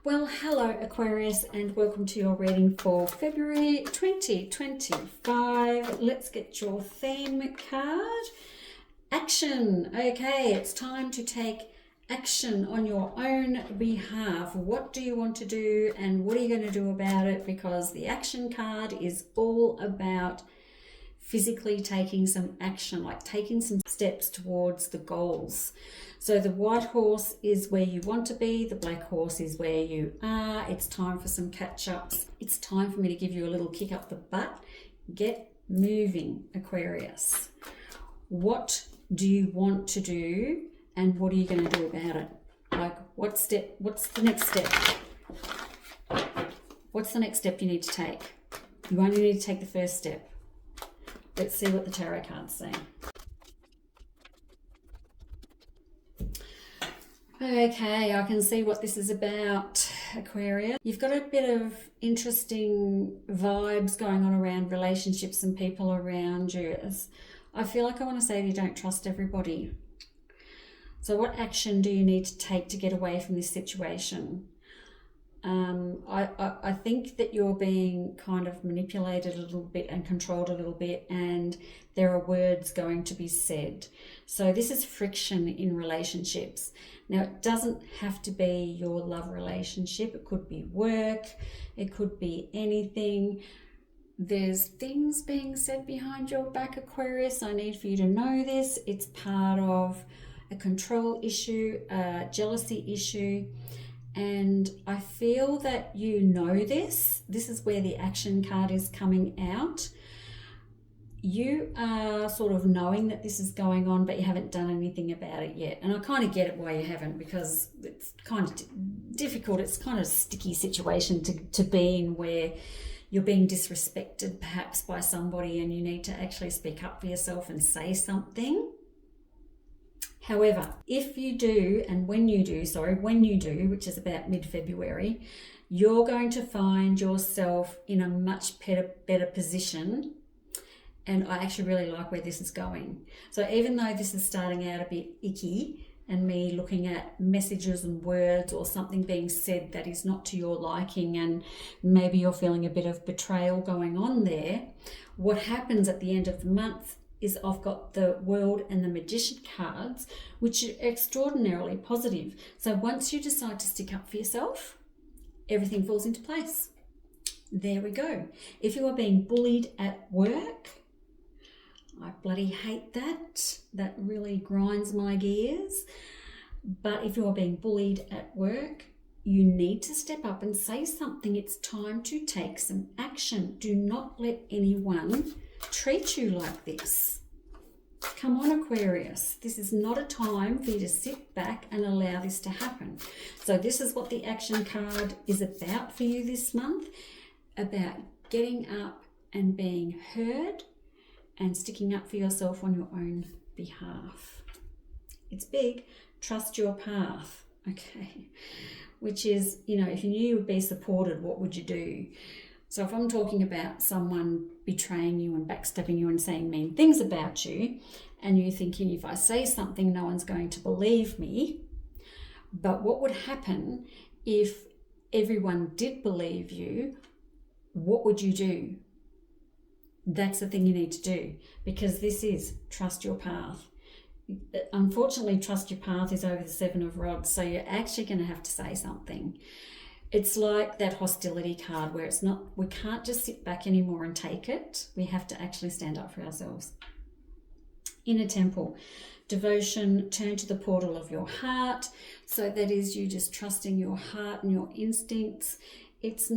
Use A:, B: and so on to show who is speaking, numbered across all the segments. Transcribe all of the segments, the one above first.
A: Well, hello Aquarius, and welcome to your reading for February 2025. Let's get your theme card. Action. Okay, it's time to take action on your own behalf. What do you want to do and what are you going to do about it? Because the action card is all about physically taking some action, like taking some steps towards the goals. So the white horse is where you want to be, the black horse is where you are. It's time for some catch-ups. It's time for me to give you a little kick up the butt. Get moving, Aquarius. What do you want to do and what are you going to do about it? Like, what's the next step? What's the next step you need to take? You only need to take the first step. Let's see what the tarot cards say. Okay, I can see what this is about, Aquarius. You've got a bit of interesting vibes going on around relationships and people around you. I feel like I want to say you don't trust everybody. So what action do you need to take to get away from this situation? I think that you're being kind of manipulated a little bit and controlled a little bit, and there are words going to be said. So this is friction in relationships. Now, it doesn't have to be your love relationship. It could be work. It could be anything. There's things being said behind your back, Aquarius. I need for you to know this. It's part of a control issue, a jealousy issue. And I feel that you know this. This is where the action card is coming out. You are sort of knowing that this is going on, but you haven't done anything about it yet. And I kind of get it why you haven't, because it's kind of difficult. It's kind of a sticky situation to be in, where you're being disrespected perhaps by somebody and you need to actually speak up for yourself and say something. However, if you do, and when you do, which is about mid-February, you're going to find yourself in a much better position. And I actually really like where this is going. So even though this is starting out a bit icky, and me looking at messages and words or something being said that is not to your liking, and maybe you're feeling a bit of betrayal going on there, what happens at the end of the month is I've got the World and the Magician cards, which are extraordinarily positive. So once you decide to stick up for yourself, everything falls into place. There we go. If you are being bullied at work, I bloody hate that. That really grinds my gears. But if you are being bullied at work, you need to step up and say something. It's time to take some action. Do not let anyone treat you like this. Come on, Aquarius. This is not a time for you to sit back and allow this to happen. So this is what the action card is about for you this month, about getting up and being heard and sticking up for yourself on your own behalf. It's big. Trust your path. Okay. Which is, if you knew you would be supported, what would you do? So if I'm talking about someone betraying you and backstabbing you and saying mean things about you, and you're thinking, if I say something, no one's going to believe me. But what would happen if everyone did believe you? What would you do? That's the thing you need to do, because this is trust your path. Unfortunately, trust your path is over the Seven of Rods, so you're actually going to have to say something. It's like that hostility card where we can't just sit back anymore and take it. We have to actually stand up for ourselves. Inner Temple, devotion, turn to the portal of your heart. So that is you just trusting your heart and your instincts. It's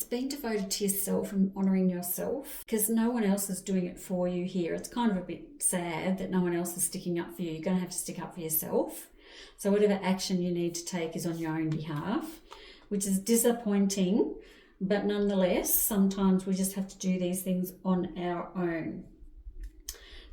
A: being devoted to yourself and honouring yourself, because no one else is doing it for you here. It's kind of a bit sad that no one else is sticking up for you. You're going to have to stick up for yourself. So whatever action you need to take is on your own behalf, which is disappointing, but nonetheless, sometimes we just have to do these things on our own.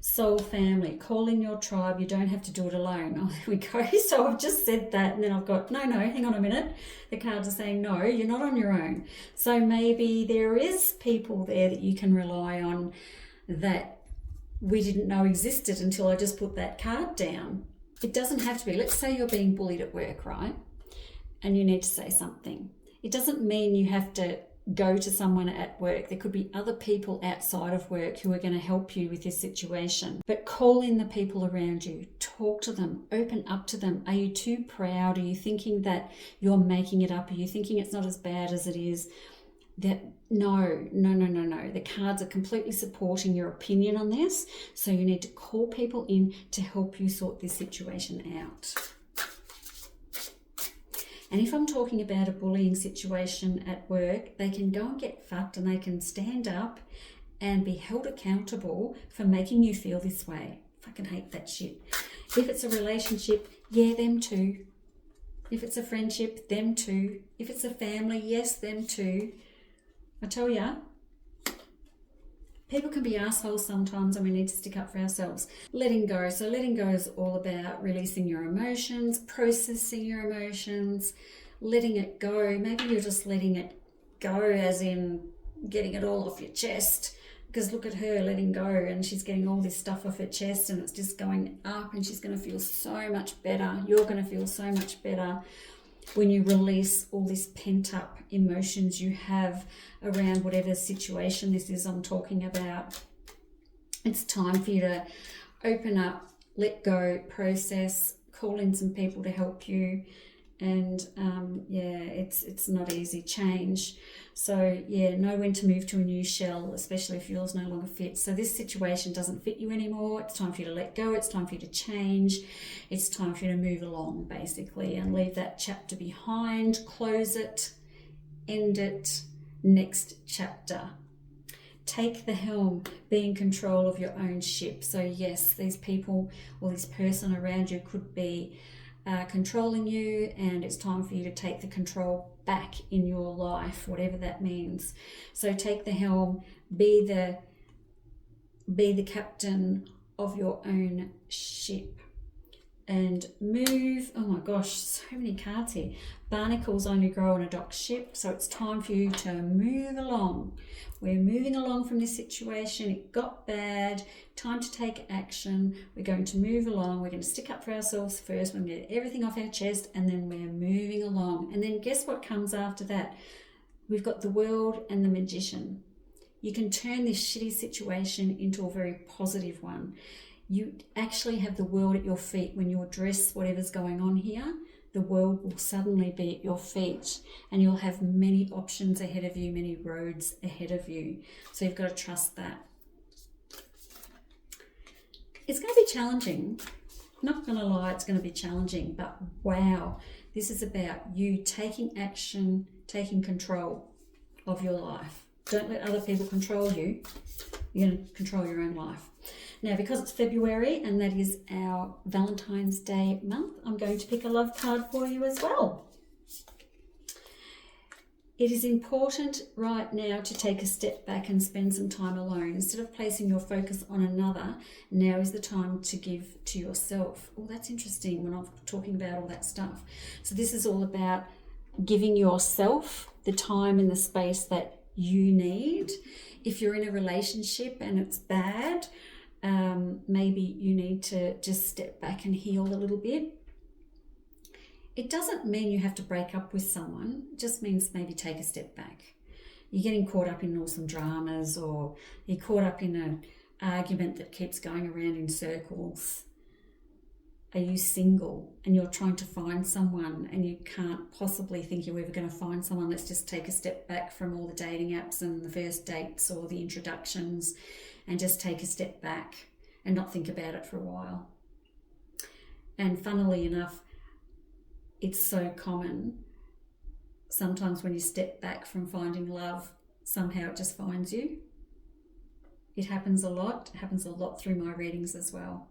A: Soul family, call in your tribe. You don't have to do it alone. Oh, there we go. So I've just said that, and then I've got, no, hang on a minute. The cards are saying, no, you're not on your own. So maybe there is people there that you can rely on that we didn't know existed until I just put that card down. It doesn't have to be. Let's say you're being bullied at work, right? and you need to say something. It doesn't mean you have to go to someone at work. There could be other people outside of work who are going to help you with this situation. But call in the people around you, talk to them, open up to them. Are you too proud? Are you thinking that you're making it up? Are you thinking it's not as bad as it is? No. The cards are completely supporting your opinion on this. So you need to call people in to help you sort this situation out. And if I'm talking about a bullying situation at work, they can go and get fucked, and they can stand up and be held accountable for making you feel this way. Fucking hate that shit. If it's a relationship, yeah, them too. If it's a friendship, them too. If it's a family, yes, them too. I tell ya, people can be assholes sometimes, and we need to stick up for ourselves. Letting go. So letting go is all about releasing your emotions, processing your emotions, letting it go. Maybe you're just letting it go as in getting it all off your chest. Because look at her letting go, and she's getting all this stuff off her chest, and it's just going up, and she's going to feel so much better. You're going to feel so much better when you release all this pent-up emotions you have around whatever situation this is I'm talking about. It's time for you to open up, let go, process, call in some people to help you. And it's not easy change. So know when to move to a new shell, especially if yours no longer fits. So this situation doesn't fit you anymore. It's time for you to let go. It's time for you to change. It's time for you to move along, basically, and leave that chapter behind, close it, end it, next chapter. Take the helm, be in control of your own ship. So yes, these people or this person around you could be controlling you, and it's time for you to take the control back in your life, whatever that means. So take the helm, be the captain of your own ship, and move. Oh my gosh, so many cards here. Barnacles only grow on a docked ship, so it's time for you to move along. We're moving along from this situation. It got bad. Time to take action. We're going to move along. We're going to stick up for ourselves first. We're going to get everything off our chest, and then we're moving along. And then guess what comes after that? We've got the World and the Magician. You can turn this shitty situation into a very positive one. You actually have the world at your feet when you address whatever's going on here. The world will suddenly be at your feet, and you'll have many options ahead of you, many roads ahead of you. So you've got to trust that. It's going to be challenging. Not going to lie, it's going to be challenging, but wow, this is about you taking action, taking control of your life. Don't let other people control you. You're going to control your own life. Now, because it's February and that is our Valentine's Day month, I'm going to pick a love card for you as well. It is important right now to take a step back and spend some time alone. Instead of placing your focus on another, now is the time to give to yourself. Oh, that's interesting when I'm talking about all that stuff. So this is all about giving yourself the time and the space that you need. If you're in a relationship and it's bad, maybe you need to just step back and heal a little bit. It doesn't mean you have to break up with someone. It just means maybe take a step back. You're getting caught up in awesome dramas, or you're caught up in an argument that keeps going around in circles. Are you single and you're trying to find someone and you can't possibly think you're ever going to find someone? Let's just take a step back from all the dating apps and the first dates or the introductions, and just take a step back and not think about it for a while. And funnily enough, it's so common. Sometimes when you step back from finding love, somehow it just finds you. It happens a lot. It happens a lot through my readings as well.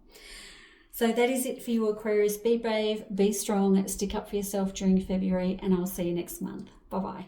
A: So that is it for you, Aquarius. Be brave, be strong, stick up for yourself during February, and I'll see you next month. Bye-bye.